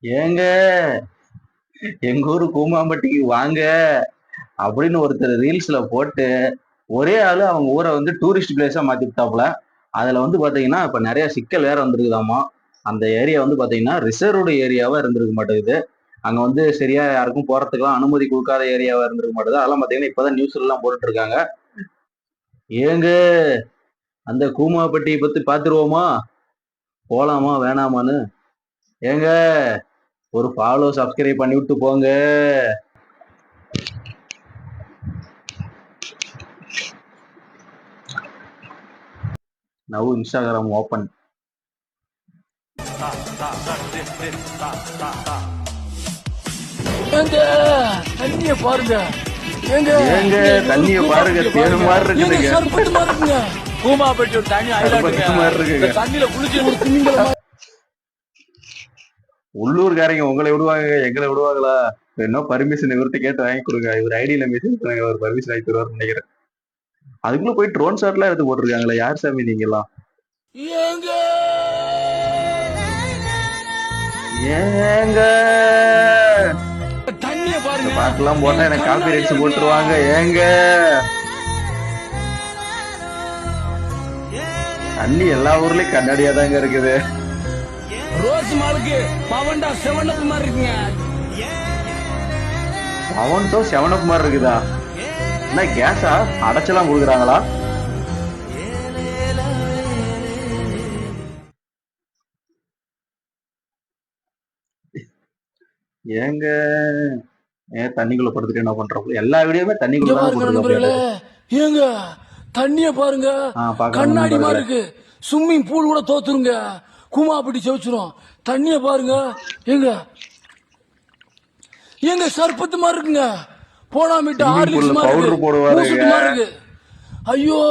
ஏங்க எங்க ஊரு கூமாம்பட்டிக்கு வாங்க அப்படின்னு ஒருத்தர் ரீல்ஸ்ல போட்டு ஒரே ஆளு அவங்க ஊரை வந்து டூரிஸ்ட் பிளேஸா மாத்தி விட்டாப்புல. அதுல வந்து பாத்தீங்கன்னா இப்ப நிறைய சிக்கல் வேற வந்திருக்குதாமா. அந்த ஏரியா வந்து பாத்தீங்கன்னா ரிசர்வ்டு ஏரியாவா இருந்திருக்க மாட்டேங்குது. அங்க வந்து சரியா யாருக்கும் போறதுக்கெல்லாம் அனுமதி கொடுக்காத ஏரியாவா இருந்திருக்க மாட்டேங்குது. அதெல்லாம் பாத்தீங்கன்னா இப்பதான் நியூஸ்ல எல்லாம் போட்டுட்டு இருக்காங்க. ஏங்க அந்த கூமாப்பட்டியை பத்தி பாத்துருவோமா? போலாமா வேணாமான்னு? ஏங்க ஒரு ஃபாலோ சப்ஸ்கிரைப் பண்ணி விட்டு போங்க. Now Instagram open. தண்ணிய பாருங்க, ஏங்க தண்ணிய பாருங்க, தேனு மாதிரி இருக்குதுங்க. சர்பத்து மாதிரி இருக்குங்க. கூமாப்பட்டி ஒரு தண்ணி மாதிரி இருக்குங்க. தண்ணியில குளிச்சு உள்ளூர்காரங்க உங்களை விடுவாங்க, எங்களை விடுவாங்களா? என்ன பர்மிஷன் இவர்கிட்ட கேட்டு வாங்கி கொடுங்க. இவர் ஐடியில மெசேஜ் பண்ணுங்க, அவர் பர்மிஷன் வாங்கி தருவார் நினைக்கிறேன். அதுக்குள்ள போய் ட்ரோன் ஷாட் எல்லாம் எடுத்து போட்டிருக்காங்களா? யார் சாமி நீங்க எல்லாம்? ஏங்க தண்ணிய பாருங்க. பாட்டெல்லாம் போட்டா எனக்கு காப்பி ரைட்ஸ் போட்டுருவாங்க. ஏங்க தண்ணி எல்லா ஊர்லயும் கண்ணாடியா தாங்க இருக்குது. ரோஸ் மாலுக்கு பவன்டா செவனப் மாதிரி இருக்குங்க. பவன்டோ செவனப் மாதிரி இருக்குதா? என்ன கேஸா அடைச்செல்லாம் கொடுக்குறாங்களா? ஏங்க தண்ணிக்குள்ள படுத்துட்டு என்ன பண்றோம்? எல்லா வீடியோமே தண்ணிக்குள்ள நண்பர்களே, ஏங்க தண்ணிய பாருங்க, கண்ணாடி மாதிரி இருக்கு. ஸ்விம்மிங் பூல் கூட தோத்துருங்க, கூமாப்பட்டி செவச்சிரும். தண்ணிய பாருங்க, ஏங்க ஏங்க சர்பத்து மாதிரி இருக்குங்க. போனாமிட்ட ஹார்லிக்ஸ் மாதிரி இருக்கு. ஐயோ,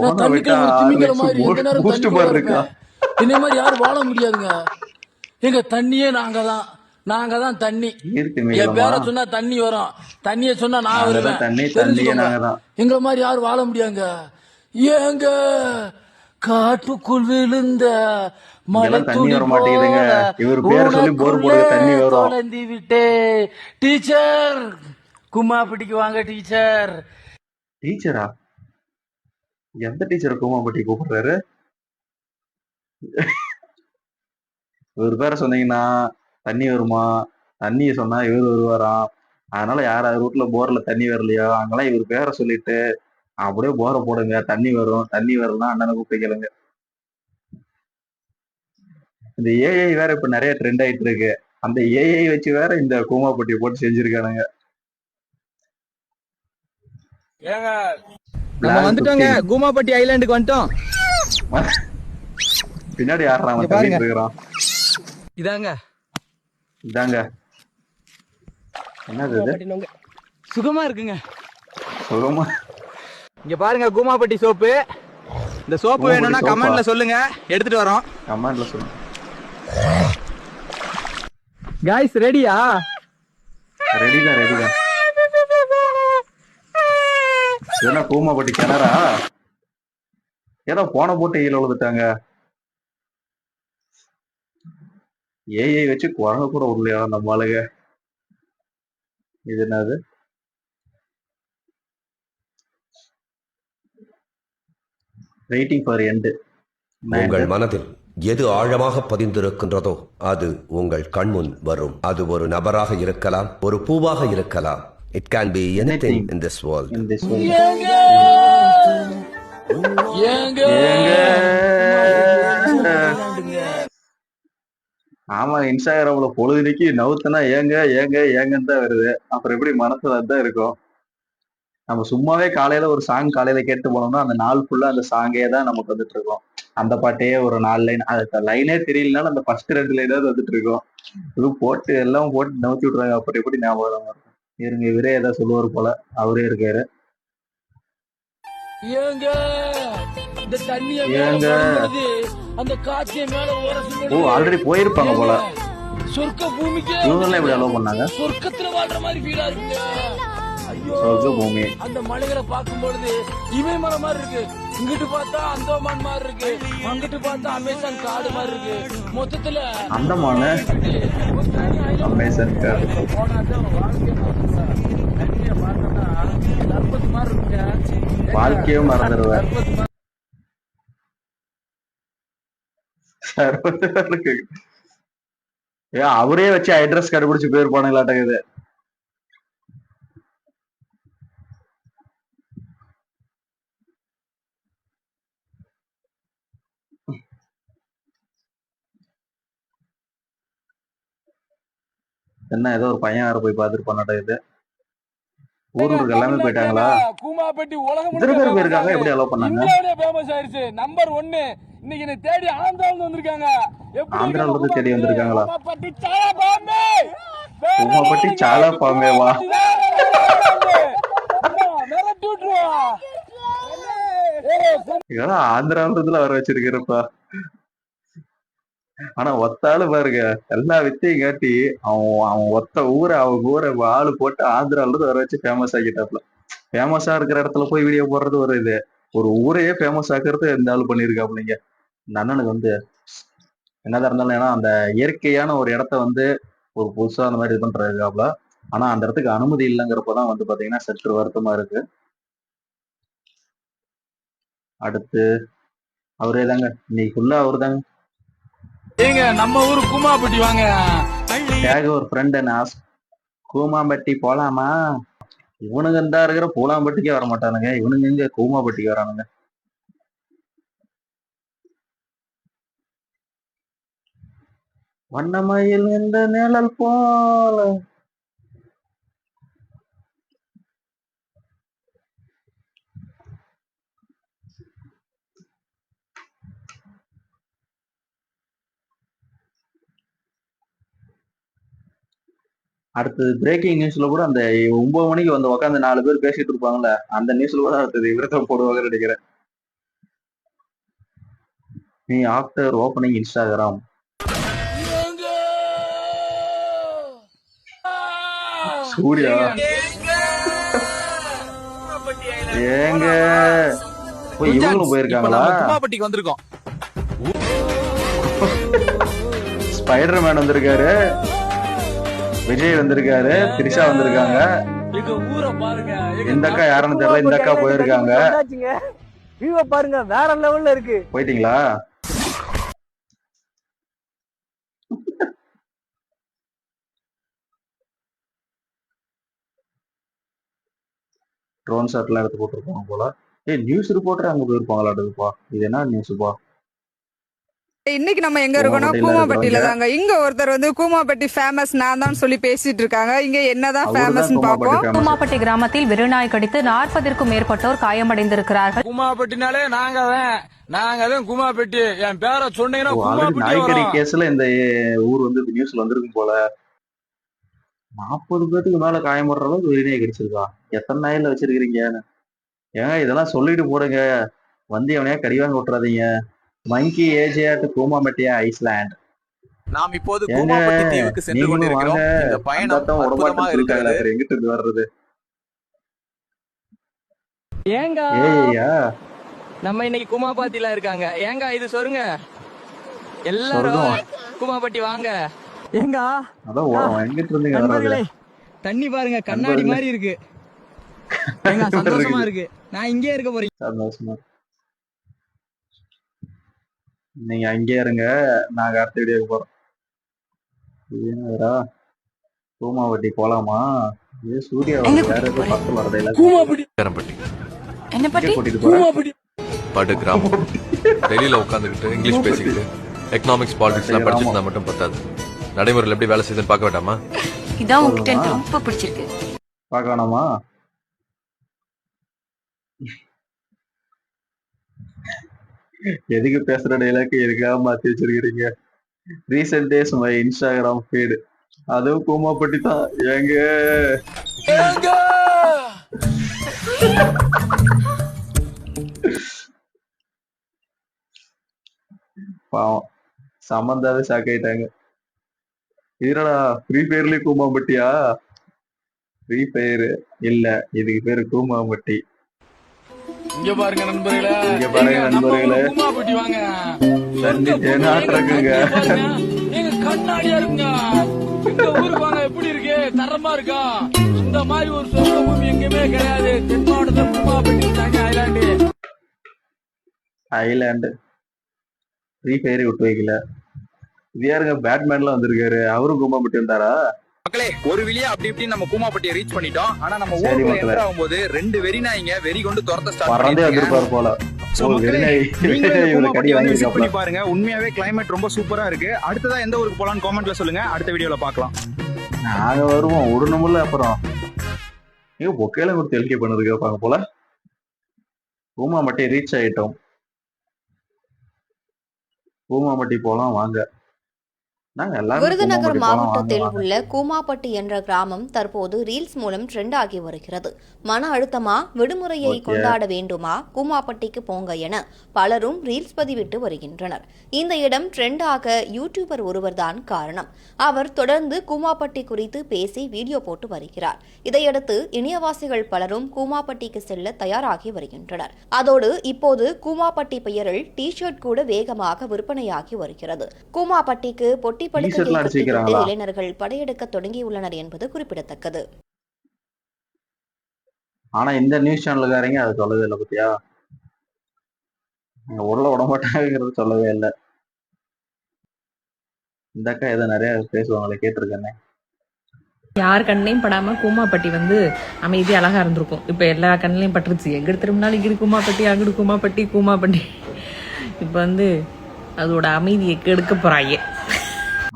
நான் தண்ணிக்குள்ள ஒரு திமிங்கல மாதிரி எந்த நேரம் தண்ணி இருக்கா? இந்த மாதிரி யாரும் வாழ முடியாதுங்க. எங்க தண்ணியே நாங்க தான் தண்ணி. என் பேரை சொன்னா தண்ணி வரும், தண்ணிய சொன்னா நான் வருவேன். எங்க மாதிரி யாரும் வாழ முடியாங்க. ஏங்க காட்டுக்குள் விழுந்த மழை துளி தொலைந்து விட்டே. டீச்சர் கூமாப்பட்டிக்கு வாங்க டீச்சர். டீச்சரா? எந்த டீச்சர் கூமாப்பட்டி கூப்பிடுறாரு? இவர் பேரை சொன்னீங்கன்னா தண்ணி வருமா? தண்ணிய சொன்னா இவர் வருவாராம். அதனால யார் ரூட்ல போர்ல தண்ணி வரலையோ அங்கெல்லாம் இவர் பேரை சொல்லிட்டு அப்படியே போரை போடுங்க, தண்ணி வரும். தண்ணி வரலாம் அண்ணனை கூப்பிட்டுக்கலுங்க. இந்த ஏஐ வேற இப்ப நிறைய ட்ரெண்ட் ஆயிட்டு இருக்கு. அந்த ஏஐ வச்சு வேற இந்த கூமாப்பட்டியை போட்டு செஞ்சிருக்கானுங்க. வந்துட்டோங்க, கூமாப்பட்டி ஐலாண்டுக்கு வந்துட்டோம். பின்னாடி யாரான் தள்ளிட்டு இருக்கிறான்? இதாங்க என்னது இது? சுகமா இருக்குங்க. சுகமா? இங்க பாருங்க கூமாப்பட்டி சோப்பு. இந்த சோப்பு வேணும்னா கமெண்ட்ல சொல்லுங்க, எடுத்துட்டு வரோம். கமெண்ட்ல சொல்லுங்க. गाइस ரெடியா? ரெடிதான். என்ன கூமாப்பட்டி கிணறா? ஏதோ போன போட்டு ஈழ விழுந்துட்டாங்க. ஏஐ வச்சு குரங்க கூட உள்ளையா நம்ம ஆளுங்க? இது என்னது? Waiting for end. உங்கள் மனதில் எது ஆழமாக பதிந்திருக்கின்றதோ அது உங்கள் கண்முன் வரும். அது ஒரு நபராக இருக்கலாம், ஒரு பூவாக இருக்கலாம். It can be anything in this world. ஆமா, இன்ஸ்டாகிராம்ல பொழுதுனைக்கு நவுத்துனா ஏங்கன்னு தான் வருது. அப்புறம் எப்படி மனசுல தான் இருக்கும்? நம்ம சும்மாவே காலையில ஒரு சாங் காலையில கேட்டு போனோம்னா அந்த நாள் ஃபுல்லா அந்த சாங்கே தான் நமக்கு வந்துட்டு இருக்கோம். அந்த பாட்டையே ஒரு 4 லைன், அது லைனே தெரியலனாலும் அந்த ஃபர்ஸ்ட் 2 லைனாவது வந்துட்டு இருக்கோம். இது போட்டு எல்லாம் போட்டு நவுத்தி விட்டுறாங்க. அப்புறம் எப்படி ஞாபகம் இருக்கும்? இருங்க, இவரே ஏதாவது சொல்லுவார் போல, அவரே இருக்காரு. ஆல்ரெடி போயிருப்பாங்க போல. சொர்க்க பூமிக்கு இவங்கெல்லாம் எப்படி அலோவ் பண்ணாங்க? சொர்க்கத்துல வாழ்ற மாதிரி ஃபீலா இருக்குங்க. ஐயோ, சொர்க்க பூமி. அந்த மலைகளை பார்க்கும் பொழுது இமயமலை மாதிரி இருக்கு. இங்கிட்டு பார்த்தா அந்தோமான் மாதிரி இருக்கு, அங்கிட்டு பார்த்தா அமேசான் காடு மாதிரி இருக்கு. மொத்தத்துல அந்தமான அமேசான் காடு. வாழ்க்கையே மறந்துடுவேன். ஏன் அவரே வச்சு அட்ரஸ் கண்டுபிடிச்சு போயிருப்பானுங்களாட்டங்குது. என்ன ஏதோ ஒரு பையன் வேற போய் பார்த்துருப்பானாட்டங்குது. ஊருக்கு எல்லாமே போயிட்டாங்களா? கூமாப்பட்டி உலகம் இத்தனை பேர் போயிருக்காங்க, எப்படி அலோவ் பண்ணாங்க? இந்தியாவிலே ஃபேமஸ் ஆயிருச்சு. நம்பர் 1 இன்னைக்கு என்னை தேடி ஆந்திராவுல வந்திருக்காங்க. ஆந்திரால இருந்து தேடி வந்திருக்காங்களா? கூமாப்பட்டி சாலா பாம்பே, கூமாப்பட்டி சாலா பாம்பேவா? மிரட்டி விட்டுருவா. இதெல்லாம் ஆந்திரால இருந்துல வர வச்சிருக்கிறப்பா. ஆனா ஒத்தாலும் பாருங்க, எல்லா வித்தையும் காட்டி அவன் அவன் ஒத்த ஊரை அவங்க ஊரை ஆளு போட்டு ஆந்திரால இருந்து வர வச்சு ஃபேமஸ் ஆக்கிட்டாப்ல. ஃபேமஸா இருக்கிற இடத்துல போய் வீடியோ போடுறது ஒரு இது, ஒரு ஊரையே ஃபேமஸ் ஆக்குறது இந்த ஆளு பண்ணிருக்காப்லங்க. இந்த அண்ணனுக்கு வந்து என்னதான் இருந்தாலும், ஏன்னா அந்த இயற்கையான ஒரு இடத்த வந்து ஒரு புதுசா அந்த மாதிரி இது பண்றாப்புல. ஆனா அந்த இடத்துக்கு அனுமதி இல்லைங்கிறப்பதான் வந்து பாத்தீங்கன்னா சற்று வருத்தமா இருக்கு. அடுத்து அவரே தாங்க, இன்னைக்கு ஃபுல்லா அவரு தாங்க. ஏங்க நம்ம ஊரு கூமாப்பட்டி வாங்க. ஒரு ஃப்ரெண்ட் என்ன கூமாம்பட்டி போலாமா? இவனுங்க இந்த இருக்கிற பூலாம்பட்டிக்கே வர மாட்டானுங்க, இவனுங்க எங்க கூமாப்பட்டிக்கு வரானுங்க. வண்ணமயில் இந்த நிழல் போல. அடுத்தது பிரேக்கிங் நியூஸ்ல கூட அந்த 9 மணிக்கு வந்து உட்காந்து 4 பேர் பேசிட்டு இருப்பாங்கல்ல, அந்த நியூஸ்ல கூட அடுத்தது இவரத்தான் போடுவாங்கன்னு நினைக்கிறேன். நீ ஆஃப்டர் ஓப்பனிங் இன்ஸ்டாகிராம். சூர்யா ஏங்க இவங்களும் போயிருக்காங்களா? கூமாப்பட்டிக்கு வந்திருக்கோம். ஸ்பைடர் மேன் வந்திருக்காரு, விஜய் வந்திருக்காரு, திரிஷா வந்திருக்காங்க. எங்க ஊரை பாருங்க. இந்த அக்கா யாருன்னு தெரியல, இந்த அக்கா போயிருக்காங்க. பாருங்க, வேற லெவல்ல இருக்கு. போயிட்டீங்களா? ட்ரோன் ஷாட் எல்லாம் எடுத்து போட்டிருப்பாங்க போல. நியூஸ் ரிப்போர்ட்டர் அங்க போயிருப்பாங்களாட்டுப்பா. இது என்ன நியூஸ்ப்பா? இன்னைக்கு நம்ம எங்க இருக்கோம்னா கூமாப்பட்டியில தாங்க. இங்க ஒருத்தர் வந்து கூமாப்பட்டி ஃபேமஸ் நான் தான் சொல்லி பேசிட்டு இருக்காங்க. இங்க என்னதான் ஃபேமஸ் பாப்போம். கூமாப்பட்டி கிராமத்தில் வெறிநாய் கடித்து 40ற்கும் மேற்பட்டோர் காயமடைந்திருக்கிறார்கள். கூமாப்பட்டினாலே நாங்க தான் கூமாப்பட்டி. என் பேரை சொன்னீங்கன்னா கூமாப்பட்டி நாய்க்கடி வரும். கேஸ்ல இந்த ஊர் வந்து நியூஸ்ல வந்திருக்கும் போல. 40 பேத்துக்கு மேல காயப்படுற அளவுக்கு வெறிநாய் கடிச்சிருக்கா? எத்தனை நாயில வச்சிருக்கீங்க? ஏங்க இதெல்லாம் சொல்லிட்டு போடுங்க, வந்து எவனையா கடிவாங்க விட்டுறாதீங்க. மங்கி ஏஜியாட்டு கூமாம்பட்டியா ஐஸ்லாண்ட். நாம் இப்போது கூமாப்பட்டி தீவுக்கு சென்று கொண்டிருக்கிறோம். இந்த பயணம் அற்புதமாக இருக்கிறது. எங்கிட்ட இருந்து வர்றது? ஏங்க ஏய்யா நம்ம இன்னைக்கு கூமாப்பட்டியில இருக்காங்க. ஏங்க இது சொல்லுங்க, எல்லாரும் கூமாப்பட்டி வாங்க. ஏங்க அதான் எங்கிட்ட இருந்தீங்க வர்றது? நண்பர்களே, தண்ணி பாருங்க, கண்ணாடி மாதிரி இருக்கு. ஏங்க சந்தோஷமா இருக்கு. நான் இங்கே இருக்க போறேன். சந்தோஷமா. நீங்க அங்கே இருங்க, நாங்க அடுத்த வீடியோக்கு போறோம். கூமாவட்டி போலாமா? சூர்யா வேற ஏதோ பக்கத்துல வரதையில என்ன பட்டி? கூட்டிட்டு போறேன். படு கிராமம் டெல்லியில உட்காந்துக்கிட்டு இங்கிலீஷ் பேசிக்கிட்டு எக்கனாமிக்ஸ் பாலிடிக்ஸ் எல்லாம் படிச்சிருந்தா மட்டும் பத்தாது, நடைமுறையில் எப்படி வேலை செய்யுதுன்னு பார்க்க வேண்டாமா? இதான் உங்ககிட்ட எனக்கு ரொம்ப பிடிச்சிருக்கு. பார்க்க வேணாமா? எதுக்கு பேசுற டைலாக் எதுக்காக மாத்தி வச்சிருக்கீங்க? Recent days my Instagram feed, அதுவும் கூமாப்பட்டி தான். ஏங்க பாவம் சம்பந்தாவே ஷாக் ஆயிட்டாங்க. இதுடா ஃப்ரீ ஃபயர்லயே கூமாம்பட்டியா? ஃப்ரீ ஃபயர் இல்ல, இதுக்கு பேரு கூமாம்பட்டி. இங்க பாருங்க நண்பர்களே, இங்க பாருங்க ஏங்க, நம்ம நண்பர்களே. ஊரு கூமாப்பட்டி வாங்க. தண்ணி சொர்க்க பூமி, தேனாட்டா ஏங்க, இருக்குங்க. தண்ணிய பாருங்க, ஏங்க கண்ணாடியா இருக்குங்க. இந்த ஊருக்கு வாங்க, எப்படி இருக்கு, தரமா இருக்கா? இந்த மாதிரி ஒரு சொர்க்க பூமி எங்கேயுமே கிடையாது. தென் மாவட்டத்துல கூமாப்பட்டி தாங்க ஐலாண்டு. ஐலாண்டு ஃப்ரீ ஃபயர் விட்டு வைக்கல. இது யாருங்க பேட்மேன்லாம் வந்திருக்காரு, அவரும் கூமாப்பட்டி வந்தாரா? மக்களே ஒரு வழியா அப்படி இப்படி நம்ம கூமாப்பட்டியை ரீச் பண்ணிட்டோம். ஆனா நம்ம சரி ஊருக்குள்ள மக்களே. என்டர் ஆகும்போது 2 வெறிநாய்ங்க வெறி கொண்டு துரத்த ஸ்டார்ட் பறந்தே பண்ணிருக்காங்க. வந்திருப்பாரு போல. சோ ஓ, மக்களே, வெறிநாய் நீங்களும் இந்த இவரை கடி கூமாப்பட்டியை வந்து விசிட் வாங்கியிருக்காப்ல. பண்ணி பாருங்க. உண்மையாவே கிளைமேட் ரொம்ப சூப்பரா இருக்கு. அடுத்ததா எந்த ஊருக்கு போலாம்னு காமெண்ட்ல சொல்லுங்க. அடுத்த வீடியோல பார்க்கலாம். நாங்க வருவோம், விடணும்ல. அப்புறம் ஏங்க பொக்கையில கொடுத்து எல்கே பண்ணிருக்காங்க போல. கூமாம்பட்டி ரீச் ஆயிட்டோம். கூமாம்பட்டி போலாம் வாங்க. நாங்க எல்லாரும் விருதுநகர் கூமாம்பட்டி போலாம் வாங்க மாவட்டத்தில் வாங்க. உள்ள கூமாப்பட்டி என்ற கிராமம் தற்போது ரீல்ஸ் மூலம் ட்ரெண்ட் ஆகி வருகிறது. மன அழுத்தமா, விடுமுறையை Okay. கொண்டாட வேண்டுமா, கூமாப்பட்டிக்கு போங்க என பலரும் ரீல்ஸ் பதிவிட்டு வருகின்றனர். இந்த இடம் ட்ரெண்ட் ஆக யூடியூபர் ஒருவர்தான் காரணம். அவர் தொடர்ந்து கூமாப்பட்டி குறித்து பேசி வீடியோ போட்டு வருகிறார். இதையடுத்து இணையவாசிகள் பலரும் கூமாப்பட்டிக்கு செல்ல தயாராகி வருகின்றனர். அதோடு இப்போது கூமாப்பட்டி பெயரில் டி ஷர்ட் கூட வேகமாக விற்பனையாகி வருகிறது. கூமாப்பட்டிக்கு பொட்டி படுக்கையை T-shirt-லாம் கட்டிவிட்டு அடிச்சிக்கிறாங்களா? இளைஞர்கள் படையெடுக்க தொடங்கியுள்ளனர் என்பது குறிப்பிடத்தக்கது. ஆனா இந்த நியூஸ் சேனலுக்காரங்க அதை சொல்லவே இல்லை பத்தியா. எங்க ஊர்ல விட மாட்டாங்கிறது சொல்லவே இல்லை. இந்த அக்கா ஏதோ நிறைய பேசுவாங்களே, கேட்டிருக்கேனே. யார் கண்ணிலையும் படாம கூமாப்பட்டி வந்து அமைதி அழகா இருந்திருக்கும். இப்ப எல்லா கண்ணிலையும் பட்டுருச்சு. எங்க திரும்பினாலும் இங்கிட்டு கூமாப்பட்டி, அங்கிட்டு கூமாப்பட்டி, கூமாப்பட்டி. இப்ப வந்து அதோட அமைதியை கெடுக்க போறாங்க.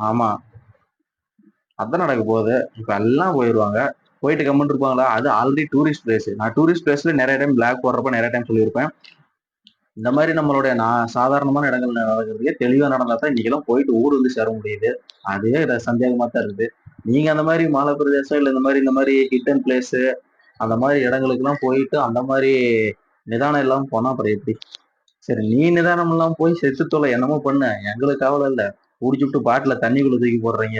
ஆமா, அதான் நடக்க போகுது. இப்ப எல்லாம் போயிடுவாங்க. போயிட்டு கமெண்ட் இருப்பாங்களா? அது ஆல்ரெடி டூரிஸ்ட் பிளேஸ். நான் டூரிஸ்ட் பிளேஸ்ல நிறைய டைம் பிளாக் போடுறப்ப நிறைய டைம் சொல்லியிருப்பேன். இந்த மாதிரி நம்மளுடைய நான் சாதாரணமான இடங்கள் நடக்கிறதுக்கே தெளிவா நடந்தா தான் இன்னைக்கெல்லாம் போயிட்டு ஊர் வந்து சேர முடியுது. அதே சந்தேகமா தான் இருக்குது. நீங்க அந்த மாதிரி மலை பிரதேசம் இல்ல இந்த மாதிரி ஹிட்டன் பிளேஸ் அந்த மாதிரி இடங்களுக்கு எல்லாம் போயிட்டு அந்த மாதிரி நிதானம் இல்லாம போனா அப்புறம் எப்படி? சரி, நீ நிதானம் இல்லாம போய் செத்து தொலை, என்னமோ பண்ண, எங்களுக்கு கவலை இல்ல. குடிச்சுட்டு பாட்டில தண்ணிக்குள்ள தூக்கி போடுறீங்க,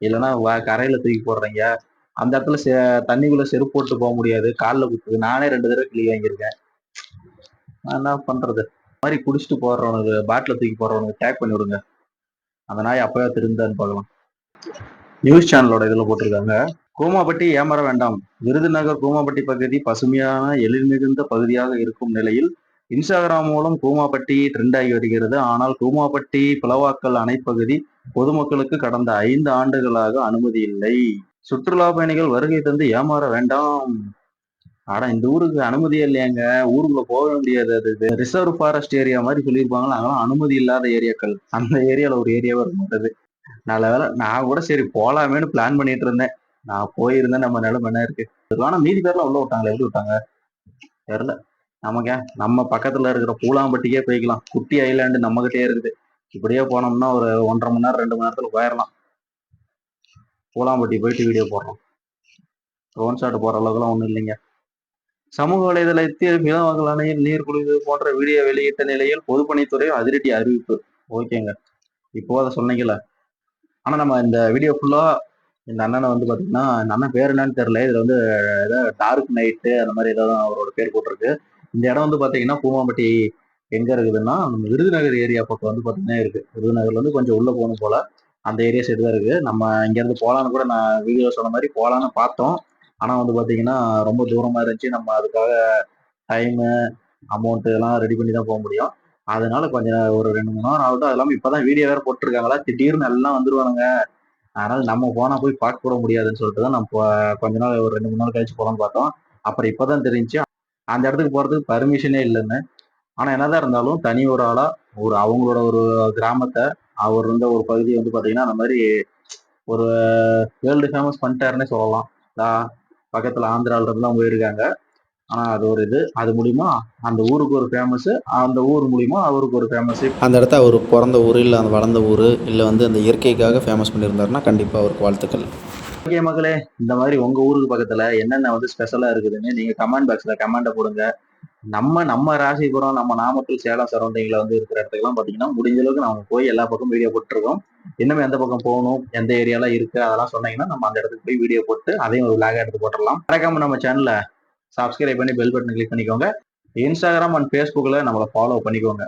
இல்லைன்னா கரையில தூக்கி போடுறீங்க. அந்த இடத்துல தண்ணிக்குள்ள செருப்பு போட்டு போக முடியாது, காலில் குத்துது. நானே 2 தடவை கிளி வாங்கியிருக்கேன். நான் என்ன பண்றது? இந்த மாதிரி குடிச்சிட்டு போடுறவனுக்கு, பாட்டில தூக்கி போடுறவனுக்கு டேக் பண்ணி விடுங்க. அந்த நாய் அப்பவே திருந்தான்னு பார்க்கலாம். நியூஸ் சேனலோட இதுல போட்டிருக்காங்க, கூமாப்பட்டி ஏமாற வேண்டாம். விருதுநகர் கூமாப்பட்டி பகுதி பசுமையான எழில் மிகுந்த பகுதியாக இருக்கும் நிலையில் இன்ஸ்டாகிராம் மூலம் கூமாப்பட்டி ட்ரெண்ட் ஆகி வருகிறது. ஆனால் கூமாப்பட்டி பிளவாக்கல் அணைப்பகுதி பொதுமக்களுக்கு கடந்த 5 ஆண்டுகளாக அனுமதி இல்லை. சுற்றுலா பயணிகள் வருகை தந்து ஏமாற வேண்டாம். ஆனா இந்த ஊருக்கு அனுமதி இல்லையாங்க, ஊருக்குள்ள போக முடியாது. அது ரிசர்வ் ஃபாரஸ்ட் ஏரியா மாதிரி சொல்லியிருப்பாங்களா, அதெல்லாம் அனுமதி இல்லாத ஏரியாக்கள். அந்த ஏரியால ஒரு ஏரியாவா இருக்க மாட்டது. நல்ல வேலை, நான் கூட சரி போலாமேன்னு பிளான் பண்ணிட்டு இருந்தேன். நான் போயிருந்தேன், நம்ம நிலைமை என்ன இருக்கு. ஆனா மீதி பேர்லாம் உள்ள விட்டாங்களே, எப்படி விட்டாங்க தெரியல. நமக்கு நம்ம பக்கத்துல இருக்கிற பூலாம்பட்டிக்கே போய்க்கலாம். குட்டி ஐலாண்டு நம்ம கிட்டே இருக்குது. இப்படியே போனோம்னா ஒரு 1.5 மணி நேரம் 2 மணி நேரத்துல போயிடலாம். பூலாம்பட்டி போயிட்டு வீடியோ போடுறோம். ட்ரோன் ஷாட் போற அளவுக்குலாம் ஒண்ணும் இல்லைங்க. சமூக வலைதளத்தில் மிதவாங்கல் அணையில் நீர் குளிது போன்ற வீடியோ வெளியிட்ட நிலையில் பொதுப்பணித்துறை அதிரடி அறிவிப்பு. ஓகேங்க, இப்போ அதை சொன்னீங்கல்ல. ஆனா நம்ம இந்த வீடியோ ஃபுல்லா இந்த அண்ணனை வந்து பாத்தீங்கன்னா, இந்த அண்ணன் பேர் என்னன்னு தெரியல. இதுல வந்து ஏதோ டார்க் நைட்டு அந்த மாதிரி ஏதாவது அவரோட பேர் போட்டிருக்கு. இந்த இடம் வந்து பாத்தீங்கன்னா கூமாம்பட்டி எங்க இருக்குதுன்னா, நம்ம விருதுநகர் ஏரியா பக்கம் வந்து பாத்தீங்கன்னா இருக்கு. விருதுநகர்ல இருந்து கொஞ்சம் உள்ள போகணும் போல. அந்த ஏரியா சைடு தான் இருக்கு. நம்ம இங்க இருந்து போலான்னு கூட நான் வீடியோ சொன்ன மாதிரி போலான்னு பார்த்தோம். ஆனா வந்து பாத்தீங்கன்னா ரொம்ப தூரமா இருந்துச்சு. நம்ம அதுக்காக டைமு, அமௌண்ட் எல்லாம் ரெடி பண்ணி தான் போக முடியும். அதனால கொஞ்சம் ஒரு 2 3 நேரம் ஆகட்டும். அது இல்லாம இப்பதான் வீடியோ வேற போட்டிருக்காங்களா, திடீர்னு எல்லாம் வந்துருவானுங்க. அதனால நம்ம போனா போய் பார்க்க கூட முடியாதுன்னு சொல்லிட்டு தான் நம்ம கொஞ்ச நாள் ஒரு 2 3 நாள் கழிச்சு போலான்னு பார்த்தோம். அப்புறம் இப்பதான் தெரிஞ்சு அந்த இடத்துக்கு போறதுக்கு பர்மிஷனே இல்லைன்னு. ஆனா என்னதான் இருந்தாலும் தனி ஒரு ஆளா அவங்களோட ஒரு கிராமத்தை, அவர் இருந்த ஒரு பகுதியை வந்து பாத்தீங்கன்னா அந்த மாதிரி ஒரு வேர்ல்டு ஃபேமஸ் பண்ணிட்டாருன்னே சொல்லலாம். பக்கத்துல ஆந்திரால இருந்துலாம் போயிருக்காங்க. ஆனா அது ஒரு இது, அது மூலியமா அந்த ஊருக்கு ஒரு ஃபேமஸ், அந்த ஊர் மூலியமா அவருக்கு ஒரு ஃபேமஸ். அந்த இடத்த அவர் பிறந்த ஊர் இல்லை அந்த வளர்ந்த ஊர் இல்லை வந்து அந்த இயற்கைக்காக ஃபேமஸ் பண்ணியிருந்தாருன்னா கண்டிப்பாக அவருக்கு வாழ்த்துக்கள். ஓகே மக்களே, இந்த மாதிரி உங்க ஊருக்கு பக்கத்துல என்னென்ன வந்து ஸ்பெஷலா இருக்குதுன்னு நீங்க கமெண்ட் பாக்ஸ்ல கமெண்ட போடுங்க. நம்ம ராசிபுரம், நம்ம நாமக்கல், சேலம் சரௌண்டிங்ல வந்து இருக்கிற இடத்துக்குலாம் பாத்தீங்கன்னா முடிஞ்ச அளவுக்கு நம்ம போய் எல்லா பக்கம் வீடியோ போட்டுருக்கோம். இன்னும் எந்த பக்கம் போகணும், எந்த ஏரியாலாம் இருக்கு அதெல்லாம் சொன்னீங்கன்னா நம்ம அந்த இடத்துக்கு போய் வீடியோ போட்டு அதையும் ஒரு விளாக எடுத்து போட்டுடலாம். மறக்காம நம்ம சேனலை சப்ஸ்கிரைப் பண்ணி பெல் பட்டன் கிளிக் பண்ணிக்கோங்க. இன்ஸ்டாகிராம் அண்ட் ஃபேஸ்புக்கில் நம்மளை ஃபாலோ பண்ணிக்கோங்க.